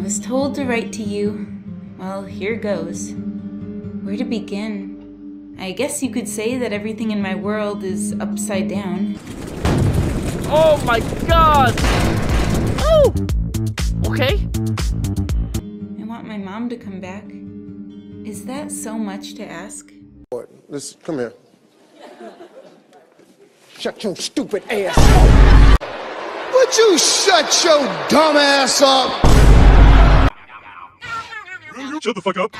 was told to write to you. Well, here goes. Where to begin? I guess you could say that everything in my world is upside down. Oh my god! Oh! Okay. I want my mom to come back. Is that so much to ask? Listen, come here. Shut your stupid ass up! Would you shut your dumb ass up? Shut the fuck up.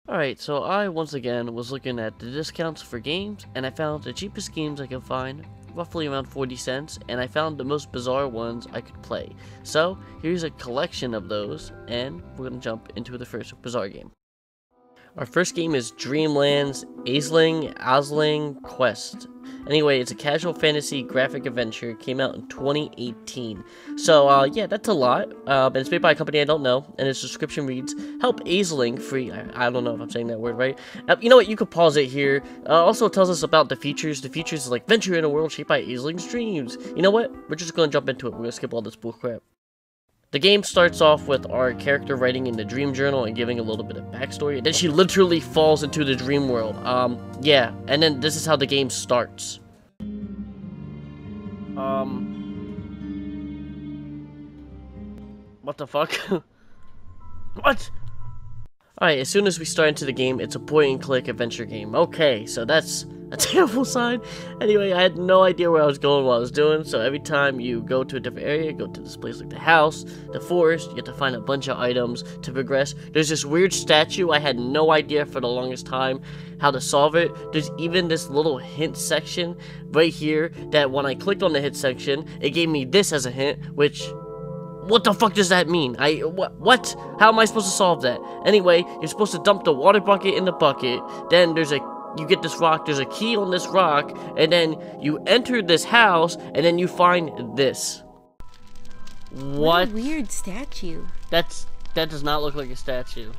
Alright, so I once again was looking at the discounts for games, and I found the cheapest games I could find, roughly around 40 cents, and I found the most bizarre ones I could play. So, here's a collection of those, and we're gonna jump into the first bizarre game. Our first game is Dreamlands Asling Quest. Anyway, it's a casual fantasy graphic adventure. It came out in 2018. So, yeah, that's a lot. And it's made by a company I don't know. And its description reads, help Aisling free. I don't know if I'm saying that word right. You know what? You could pause it here. Also, it tells us about the features. The features is like, venture in a world shaped by Aisling's dreams. You know what? We're just going to jump into it. We're going to skip all this bullcrap. The game starts off with our character writing in the dream journal and giving a little bit of backstory. Then she literally falls into the dream world. Yeah. And then this is how the game starts. What the fuck? What? Alright, as soon as we start into the game, it's a point-and-click adventure game. Okay, so that's a terrible sign. Anyway, I had no idea where I was going, what I was doing, so every time you go to a different area, go to this place like the house, the forest, you have to find a bunch of items to progress. There's this weird statue, I had no idea for the longest time how to solve it. There's even this little hint section right here that when I clicked on the hint section, it gave me this as a hint, which... what the fuck does that mean? What? How am I supposed to solve that? Anyway, you're supposed to dump the water bucket in the bucket. Then you get this rock, there's a key on this rock, and then you enter this house, and then you find this. What? What a weird statue. That does not look like a statue.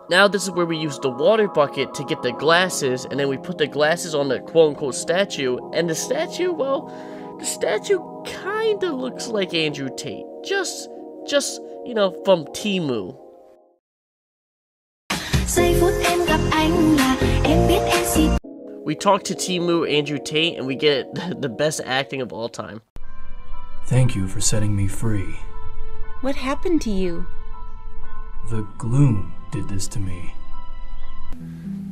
Now this is where we use the water bucket to get the glasses, and then we put the glasses on the quote-unquote statue, and the statue, well, the statue kinda looks like Andrew Tate. Just, you know, from Temu. We talk to Temu Andrew Tate, and we get the best acting of all time. Thank you for setting me free. What happened to you? The gloom did this to me.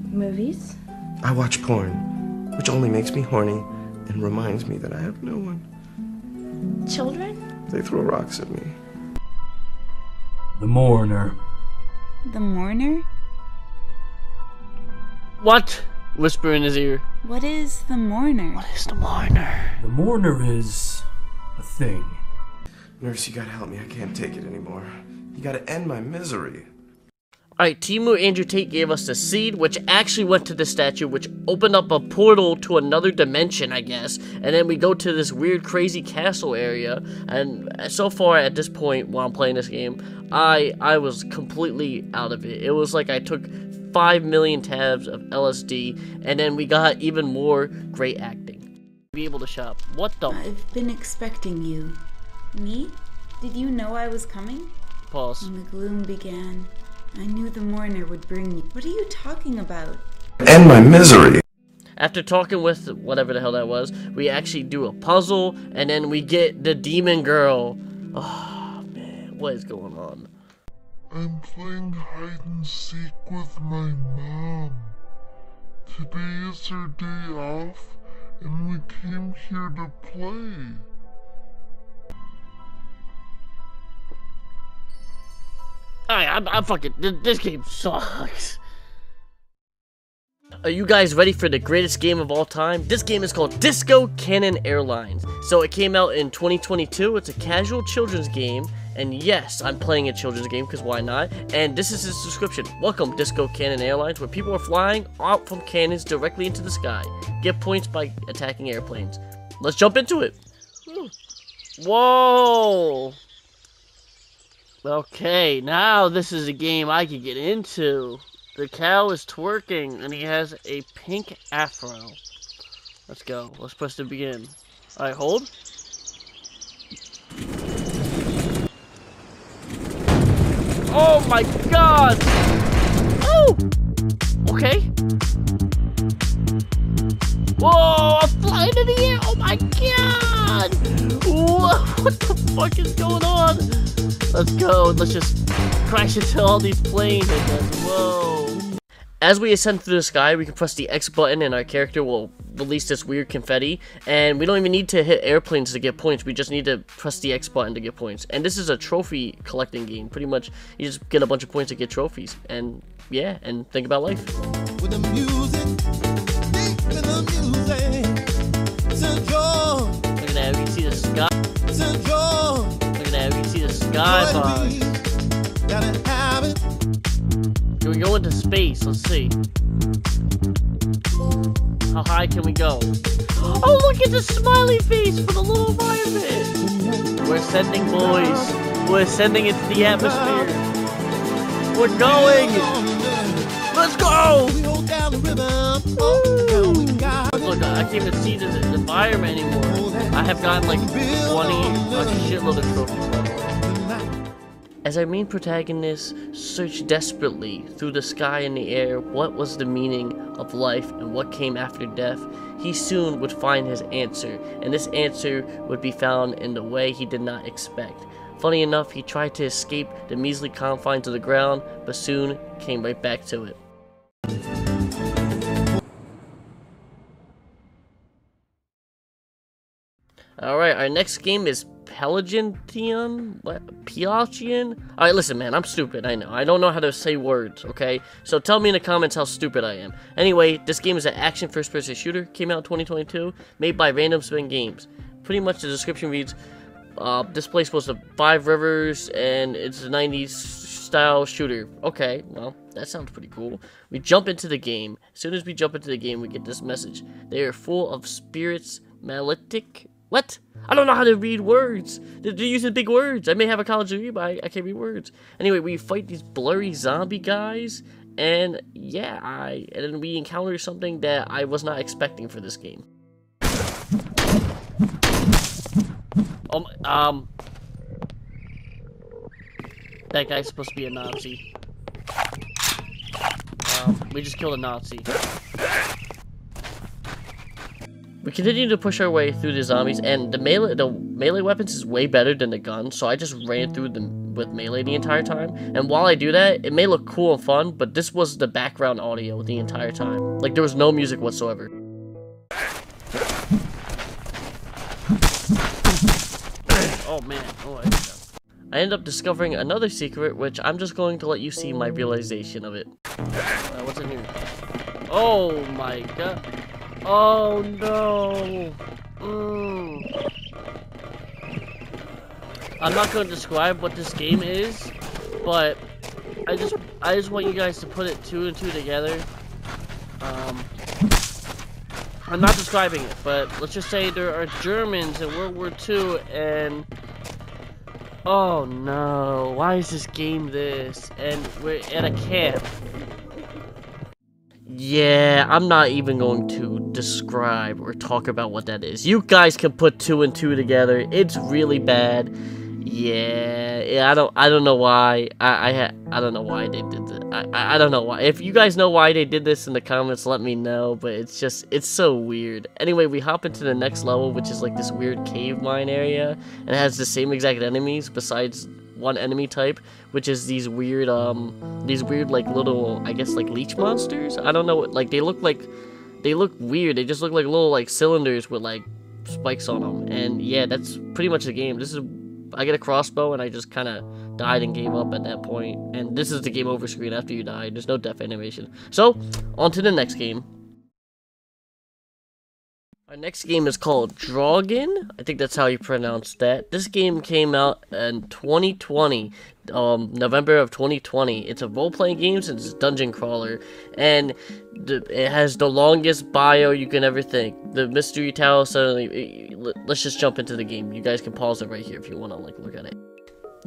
Movies? I watch porn, which only makes me horny and reminds me that I have no one. Children? They throw rocks at me. The mourner. The mourner? What? Whisper in his ear. What is the mourner? What is the mourner? The mourner is a thing. Nurse, you gotta help me. I can't take it anymore. You gotta end my misery. Alright, Temu Andrew Tate gave us the seed, which actually went to the statue, which opened up a portal to another dimension, I guess. And then we go to this weird, crazy castle area. And so far, at this point, while I'm playing this game, I was completely out of it. It was like I took 5 million tabs of LSD, and then we got even more great acting. Be able to shop. What the? I've been expecting you. Me? Did you know I was coming? Pause. When the gloom began, I knew the mourner would bring me. What are you talking about? End my misery. After talking with whatever the hell that was, we actually do a puzzle, and then we get the demon girl. Oh, man, what is going on? I'm playing hide and seek with my mom. Today is her day off, and we came here to play. I'm fucking. This game sucks. Are you guys ready for the greatest game of all time? This game is called Disco Cannon Airlines. So it came out in 2022. It's a casual children's game. And yes, I'm playing a children's game because why not? And this is its description. Welcome, Disco Cannon Airlines, where people are flying out from cannons directly into the sky. Get points by attacking airplanes. Let's jump into it. Whoa. Okay, now this is a game I can get into. The cow is twerking, and he has a pink afro. Let's go. Let's press to begin. Alright, hold. Oh my god! Oh! Okay. Whoa! I'm flying in the air! Oh my god! Whoa! What the fuck is going on? Let's go. Let's just crash into all these planes, I guess. Whoa! As we ascend through the sky, we can press the X button and our character will release this weird confetti. And we don't even need to hit airplanes to get points. We just need to press the X button to get points. And this is a trophy collecting game. Pretty much, you just get a bunch of points to get trophies. And yeah, and think about life. With the music, deep in the music, it's a joy. Look at that, we can see the sky. It's a joy. Look at that, we can see the sky box. Gotta have it. Can we go into space? Let's see. How high can we go? Oh, look at the smiley face for the little environment. We're ascending, boys. We're ascending into the atmosphere. We're going. Let's go. We hold down the rhythm. Oh, we got it. Look, I can't even see the environment anymore. I have gotten like 20, a shitload of trophies left. As our main protagonist searched desperately through the sky and the air what was the meaning of life and what came after death, he soon would find his answer, and this answer would be found in the way he did not expect. Funny enough, he tried to escape the measly confines of the ground, but soon came right back to it. Alright, our next game is Phlegethon? What? Phlegethon? Alright, listen, man, I'm stupid, I know. I don't know how to say words, okay? So tell me in the comments how stupid I am. Anyway, this game is an action first-person shooter. Came out in 2022. Made by Random Spin Games. Pretty much the description reads, this place was the Five Rivers, and it's a 90s style shooter. Okay, well, that sounds pretty cool. We jump into the game. As soon as we jump into the game, we get this message. They are full of spirits, malignic. What? I don't know how to read words. They're using big words. I may have a college degree, but I can't read words. Anyway, we fight these blurry zombie guys, and yeah, and then we encounter something that I was not expecting for this game. That guy's supposed to be a Nazi. We just killed a Nazi. We continue to push our way through the zombies, and the melee weapons is way better than the gun, so I just ran through them with melee the entire time. And while I do that, it may look cool and fun, but this was the background audio the entire time. Like, there was no music whatsoever. Oh man, oh, I ended up discovering another secret, which I'm just going to let you see my realization of it. What's in here? Oh my god. Oh no! I'm not going to describe what this game is, but I just want you guys to put it two and two together. I'm not describing it, but let's just say there are Germans in World War II, and oh no, why is this game this? And we're at a camp. Yeah, I'm not even going to describe or talk about what that is. You guys can put two and two together. It's really bad. Yeah, I don't know why. I don't know why they did that. I don't know why. If you guys know why they did this in the comments, let me know. But it's so weird. Anyway, we hop into the next level, which is like this weird cave mine area, and it has the same exact enemies besides one enemy type, which is these weird like little, I guess, like leech monsters. I don't know, like they look weird. They just look like little like cylinders with like spikes on them. And yeah, that's pretty much the game. I get a crossbow and I just kind of died and gave up at that point. And this is the game over screen after you die. There's no death animation. So on to the next game. Our next game is called Drawngeon. I think that's how you pronounce that. This game came out in 2020, November of 2020. It's a role-playing game since it's a dungeon crawler, and it has the longest bio you can ever think. The mystery tower suddenly. Let's just jump into the game. You guys can pause it right here if you want to like look at it.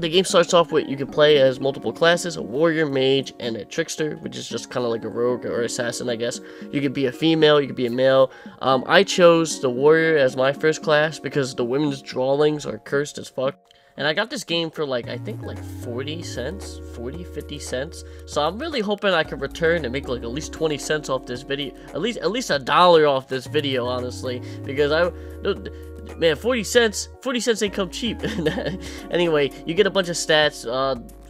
The game starts off with you can play as multiple classes, a warrior, mage, and a trickster, which is just kind of like a rogue or assassin, I guess. You could be a female, you could be a male. I chose the warrior as my first class because the women's drawlings are cursed as fuck. And I got this game for like, I think like 40 cents, 50 cents. So I'm really hoping I can return and make like at least 20 cents off this video. At least $1 off this video, honestly. Because man, 40 cents ain't come cheap. Anyway, you get a bunch of stats.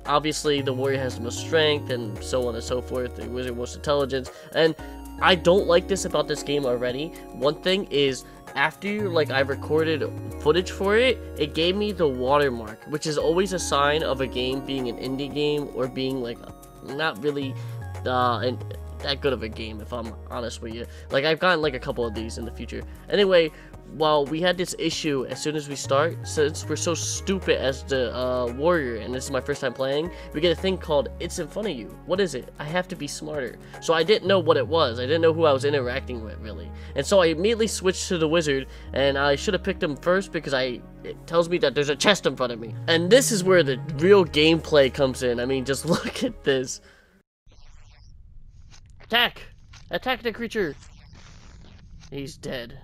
Obviously, the warrior has the most strength and so on and so forth. The wizard most intelligence. And I don't like this about this game already. One thing is, after like I recorded footage for it, it gave me the watermark, which is always a sign of a game being an indie game or being like not really that good of a game, if I'm honest with you. Like, I've gotten like a couple of these in the future. Anyway, while we had this issue as soon as we start, since we're so stupid as the warrior, and this is my first time playing, we get a thing called "It's in front of you." What is it? I have to be smarter. So I didn't know what it was. I didn't know who I was interacting with, really. And so I immediately switched to the wizard, and I should have picked him first because it tells me that there's a chest in front of me. And this is where the real gameplay comes in. I mean, just look at this. Attack! Attack the creature! He's dead.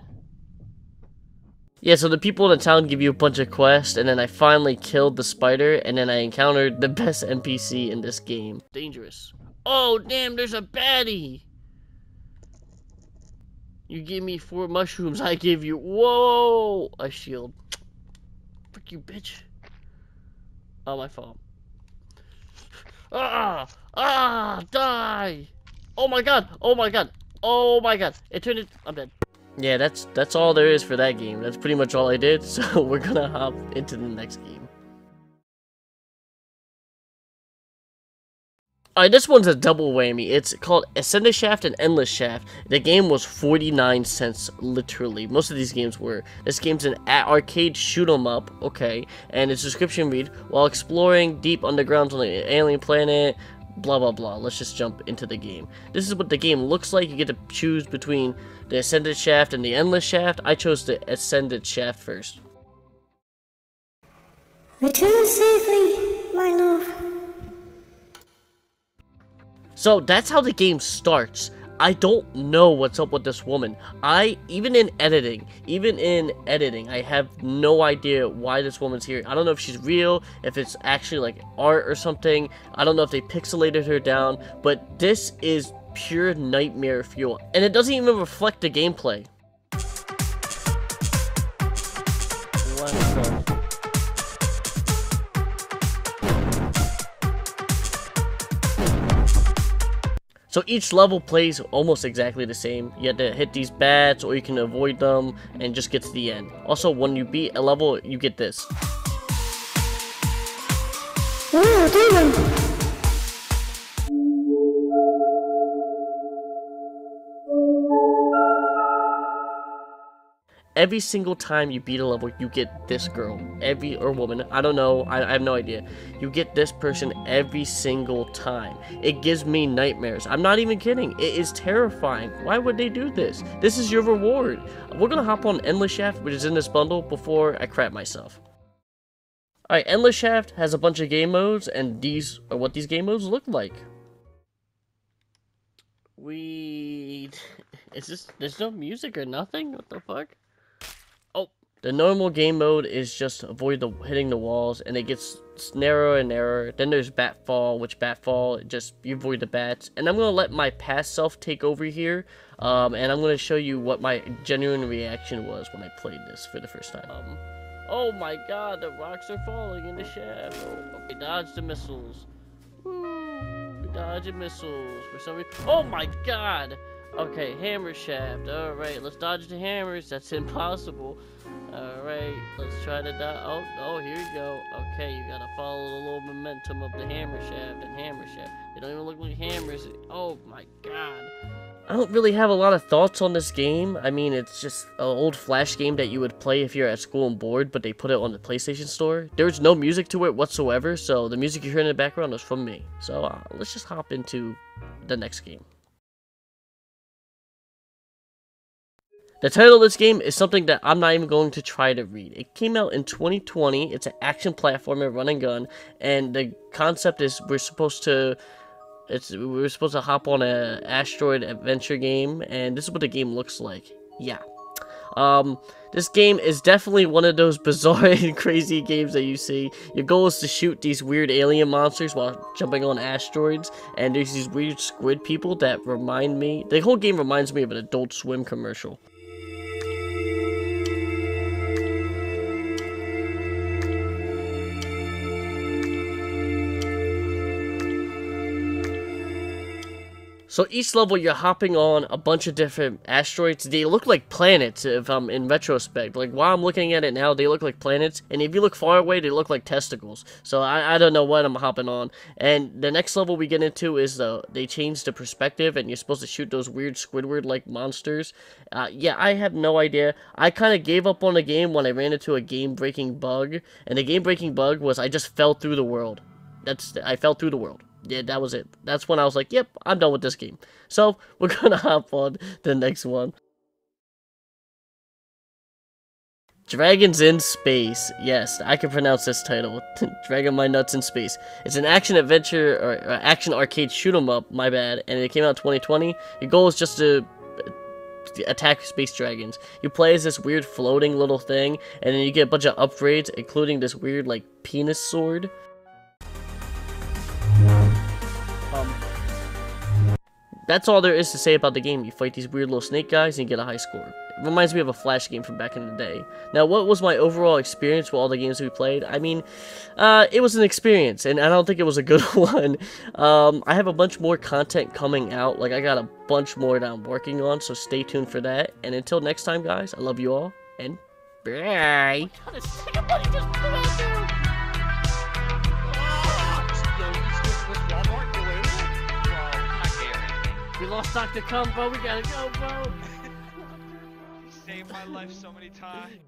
Yeah, so the people in the town give you a bunch of quests, and then I finally killed the spider, and then I encountered the best NPC in this game. Dangerous. Oh, damn, there's a baddie! You give me 4 mushrooms, I give you... Whoa! A shield. Frick you, bitch. Oh, my fault. Ah! Ah! Die! Oh my god! Oh my god! Oh my god! It turned it... I'm dead. Yeah, that's all there is for that game. That's pretty much all I did, so we're gonna hop into the next game. Alright, this one's a double whammy. It's called Ascendshaft and Endless-Shaft. The game was 49 cents, literally. Most of these games were. This game's an arcade shoot-'em-up, okay, and its description read, while exploring deep undergrounds on an alien planet, blah blah blah. Let's just jump into the game. This is what the game looks like. You get to choose between the Ascended Shaft and the Endless Shaft. I chose the Ascended Shaft first. Return safely, my love. So that's how the game starts. I don't know what's up with this woman. Even in editing, I have no idea why this woman's here. I don't know if she's real, if it's actually like art or something. I don't know if they pixelated her down, but this is pure nightmare fuel. And it doesn't even reflect the gameplay. Let's go. So each level plays almost exactly the same. You have to hit these bats, or you can avoid them and just get to the end. Also, when you beat a level, you get this. Oh, demon! Every single time you beat a level, you get this girl. Or woman. I don't know. I have no idea. You get this person every single time. It gives me nightmares. I'm not even kidding. It is terrifying. Why would they do this? This is your reward. We're gonna hop on Endless Shaft, which is in this bundle, before I crap myself. Alright, Endless Shaft has a bunch of game modes, and these are what these game modes look like. There's no music or nothing? What the fuck? Oh, the normal game mode is just avoid hitting the walls, and it gets narrower and narrower. Then there's Batfall, which Batfall, just you avoid the bats. And I'm going to let my past self take over here, and I'm going to show you what my genuine reaction was when I played this for the first time. Oh my god, the rocks are falling in the shaft. Oh, okay, dodge the missiles. Woo, dodge missiles for some reason. Oh my god! Okay, hammer shaft. Alright, let's dodge the hammers. That's impossible. Alright, let's try to dodge. Oh, here you go. Okay, you gotta follow the little momentum of the hammer shaft and hammer shaft. They don't even look like hammers. Oh my god. I don't really have a lot of thoughts on this game. I mean, it's just an old Flash game that you would play if you're at school and bored, but they put it on the PlayStation Store. There's no music to it whatsoever, so the music you hear in the background is from me. So let's just hop into the next game. The title of this game is something that I'm not even going to try to read. It came out in 2020. It's an action platformer, run and gun, and the concept is we're supposed to hop on a asteroid adventure game, and this is what the game looks like. Yeah. This game is definitely one of those bizarre and crazy games that you see. Your goal is to shoot these weird alien monsters while jumping on asteroids, and there's these weird squid people that remind me, the whole game reminds me of an Adult Swim commercial. So each level you're hopping on a bunch of different asteroids. They look like planets if I'm in retrospect. Like while I'm looking at it now, they look like planets. And if you look far away, they look like testicles. So I don't know what I'm hopping on. And the next level we get into is they change the perspective and you're supposed to shoot those weird Squidward-like monsters. Yeah, I have no idea. I kind of gave up on the game when I ran into a game-breaking bug. And the game-breaking bug was I just fell through the world. I fell through the world. Yeah, that was it. That's when I was like, yep, I'm done with this game. So, we're gonna hop on the next one. Dragons in Space. Yes, I can pronounce this title. Dragging my nuts in space. It's an action-adventure, or action arcade shoot-'em-up, my bad, and it came out in 2020. Your goal is just to attack space dragons. You play as this weird floating little thing, and then you get a bunch of upgrades, including this weird, like, penis sword. That's all there is to say about the game. You fight these weird little snake guys and you get a high score. It reminds me of a Flash game from back in the day. Now, what was my overall experience with all the games we played? I mean, it was an experience, and I don't think it was a good one. I have a bunch more content coming out. Like, I got a bunch more that I'm working on, so stay tuned for that. And until next time, guys, I love you all, and bye! We lost Dr. Cum, bro. We gotta go, bro. You saved my life so many times.